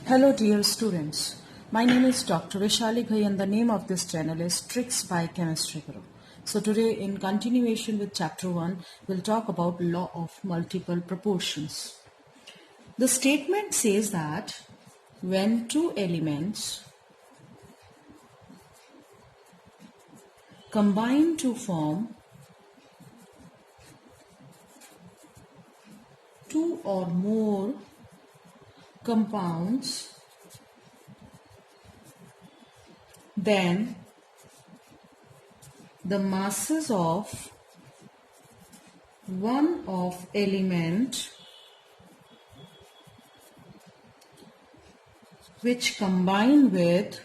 Hello dear students, my name is Dr. Vishali Ghai and the name of this channel is Tricks by Chemistry Guru. So today in continuation with chapter 1, we'll talk about law of multiple proportions. The statement says that when two elements combine to form two or more compounds, then the masses of one of element which combine with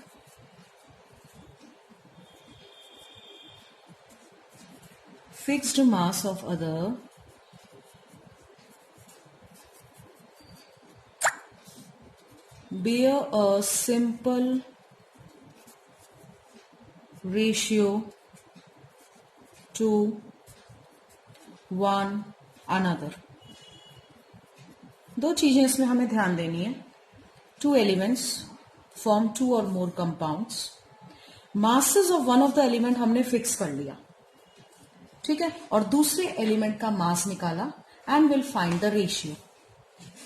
fixed mass of other bear a simple ratio to one another. दो चीजें इसमें हमें ध्यान देनी है. Two elements form two or more compounds. Masses of one of the element हमने fix कर लिया, ठीक है, और दूसरे एलिमेंट का मास निकाला and we'll find the ratio.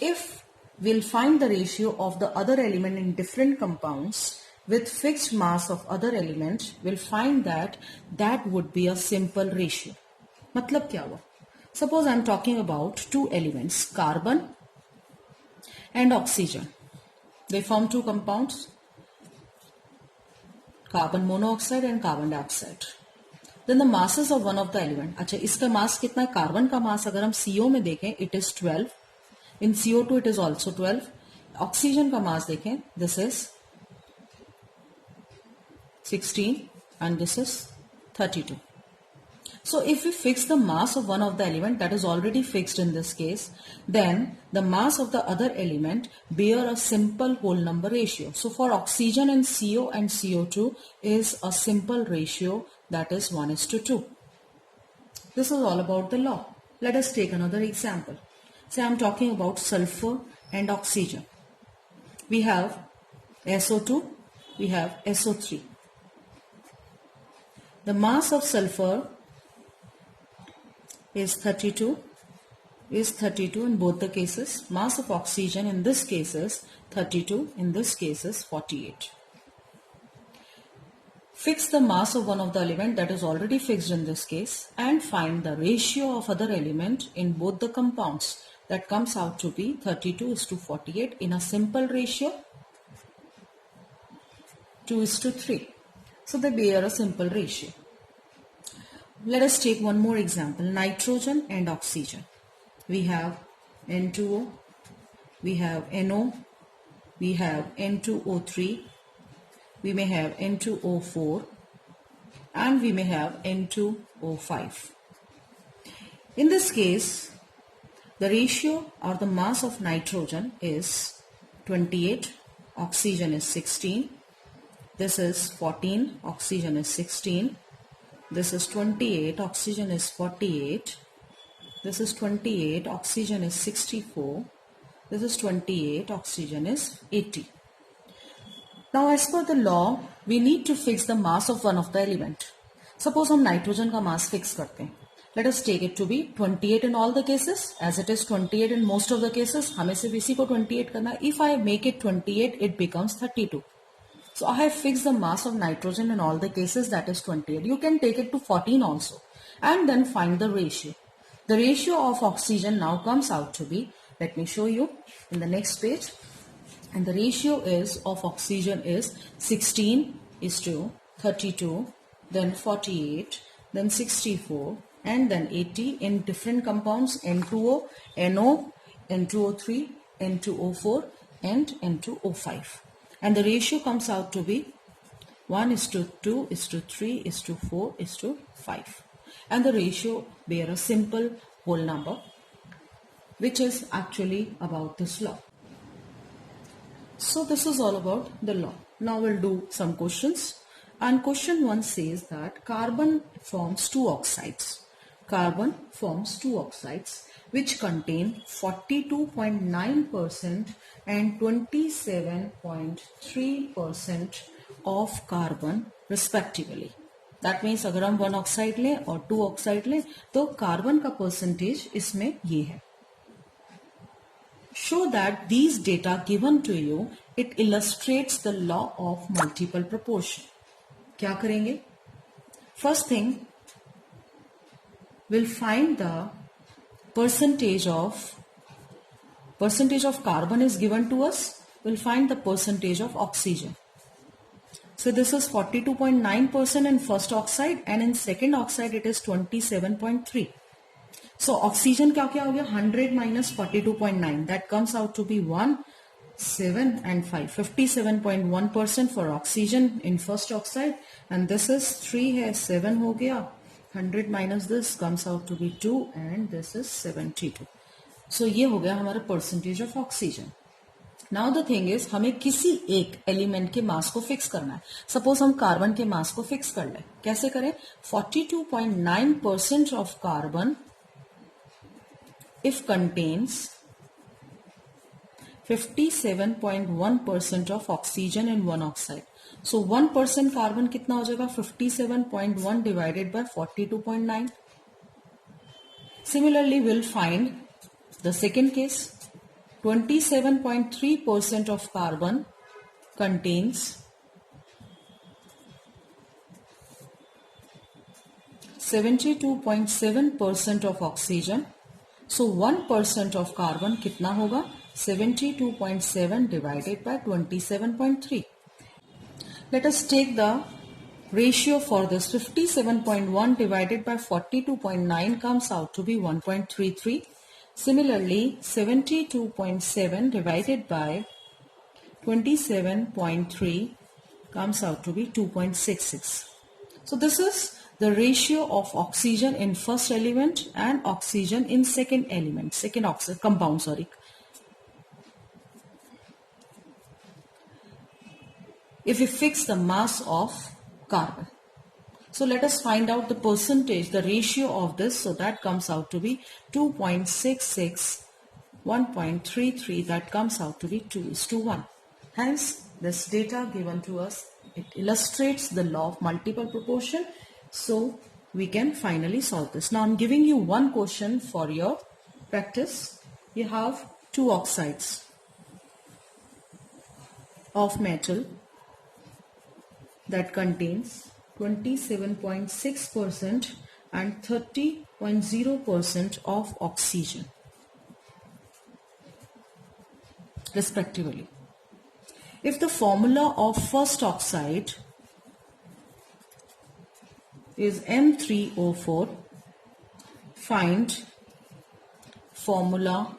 If we'll find the ratio of the other element in different compounds with fixed mass of other element, we'll find that that would be a simple ratio. मतलब क्या हुआ? Suppose I'm talking about two elements, carbon and oxygen. They form two compounds, carbon monoxide and carbon dioxide. Then the masses of one of the element. अच्छा, इसका मास कितना है? Carbon का मास अगर हम CO में देखें, it is 12. In CO2 it is also 12. Oxygen का मास देखें, this is 16 and this is 32. So if we fix the mass of one of the element that is already fixed in this case, then the mass of the other element bear a simple whole number ratio. So for oxygen and CO and CO2 is a simple ratio, that is 1:2. This is all about the law. Let us take another example. Say I am talking about sulfur and oxygen. We have SO2, we have SO3. The mass of sulfur is 32 in both the cases. Mass of oxygen in this case is 32, in this case is 48. Fix the mass of one of the element that is already fixed in this case and find the ratio of other element in both the compounds. That comes out to be 32:48 in a simple ratio 2:3. So they bear a simple ratio. Let us take one more example, nitrogen and oxygen. We have N2O, we have NO, we have N2O3, we may have N2O4 and we may have N2O5. In this case, the ratio or the mass of nitrogen is 28, oxygen is 16, this is 14, oxygen is 16, this is 28, oxygen is 48, this is 28, oxygen is 64, this is 28, oxygen is 80. Now as per the law, we need to fix the mass of one of the element. Suppose हम nitrogen का mass fix करते हैं. Let us take it to be 28 in all the cases, as it is 28 in most of the cases. हमें सिर्फ इसी को 28 करना है. If I make it 28, it becomes 32. So I have fixed the mass of nitrogen in all the cases, that is 28. You can take it to 14 also and then find the ratio. The ratio of oxygen now comes out to be, let me show you in the next page. And the ratio is of oxygen is 16:32, then 48, then 64 and then 80 in different compounds, N2O, NO, N2O3, N2O4 and N2O5. And the ratio comes out to be 1:2:3:4:5. And the ratio bear a simple whole number, which is actually about this law. So this is all about the law. Now we'll do some questions. And question 1 says that carbon forms two oxides. carbon forms two oxides which contain 42.9% and 27.3% of carbon respectively. That means अगर हम one oxide लें और to oxide लें तो carbon का percentage इसमें ये है. Show that these data given to you, it illustrates the law of multiple proportion. क्या करेंगे? First thing, we'll find the percentage of carbon is given to us. We'll find the percentage of oxygen. So this is 42.9% in first oxide and in second oxide it is 27.3. So oxygen क्या क्या हो गया 100 minus 42.9 that comes out to be 1, 7 and 5. 57.1% for oxygen in first oxide and this is 3 है 7 हो गया 100 minus this comes out to be 2 and this is 72. So ये हो गया हमारा percentage of oxygen. Now the thing is हमें किसी एक एलिमेंट के मास को फिक्स करना है. सपोज हम कार्बन के मास को फिक्स कर लें. कैसे करें? 42.9% of carbon if contains 57.1% of oxygen in one oxide. So 1% carbon कितना हो जाएगा? 57.1 divided by 42.9. Similarly, we'll find the second case. 27.3% of carbon contains 72.7% of oxygen. So 1% of carbon कितना होगा? 72.7 divided by 27.3. Let us take the ratio for this. 57.1 divided by 42.9 comes out to be 1.33. Similarly, 72.7 divided by 27.3 comes out to be 2.66. So this is the ratio of oxygen in first element and oxygen in second element, second compound, sorry. If we fix the mass of carbon. So let us find out the percentage, the ratio of this. So that comes out to be 2.66, 1.33, that comes out to be 2:1. Hence, this data given to us, it illustrates the law of multiple proportion. So we can finally solve this. Now I'm giving you one question for your practice. You have two oxides of metal that contains 27.6% and 30.0% of oxygen respectively. If the formula of first oxide is M3O4, find formula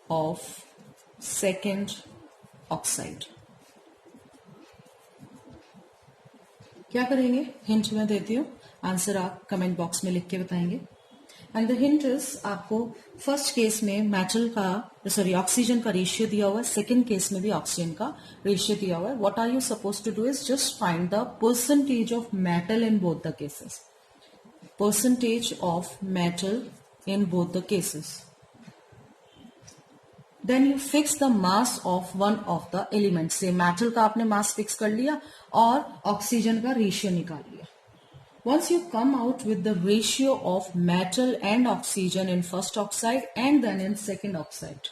of second oxide. क्या करेंगे? Hint में देती हूँ, answer आप comment box में लिख के बताएंगे. एंड द हिंट इज आपको फर्स्ट केस में मेटल का ऑक्सीजन का रेशियो दिया हुआ है, सेकंड केस में भी ऑक्सीजन का रेशियो दिया हुआ है. What are you suppose to do is just find the percentage of metal in both the cases. Percentage of metal in both the cases. Then you fix the mass of one of the elements. से metal का आपने mass fix कर लिया और oxygen का ratio निकाल लिया. Once you come out with the ratio of metal and oxygen in first oxide and then in second oxide,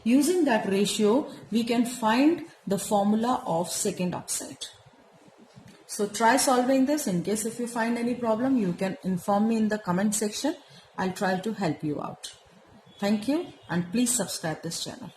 using that ratio we can find the formula of second oxide. So try solving this. In case if you find any problem, you can inform me in the comment section. I'll try to help you out. Thank you and please subscribe this channel.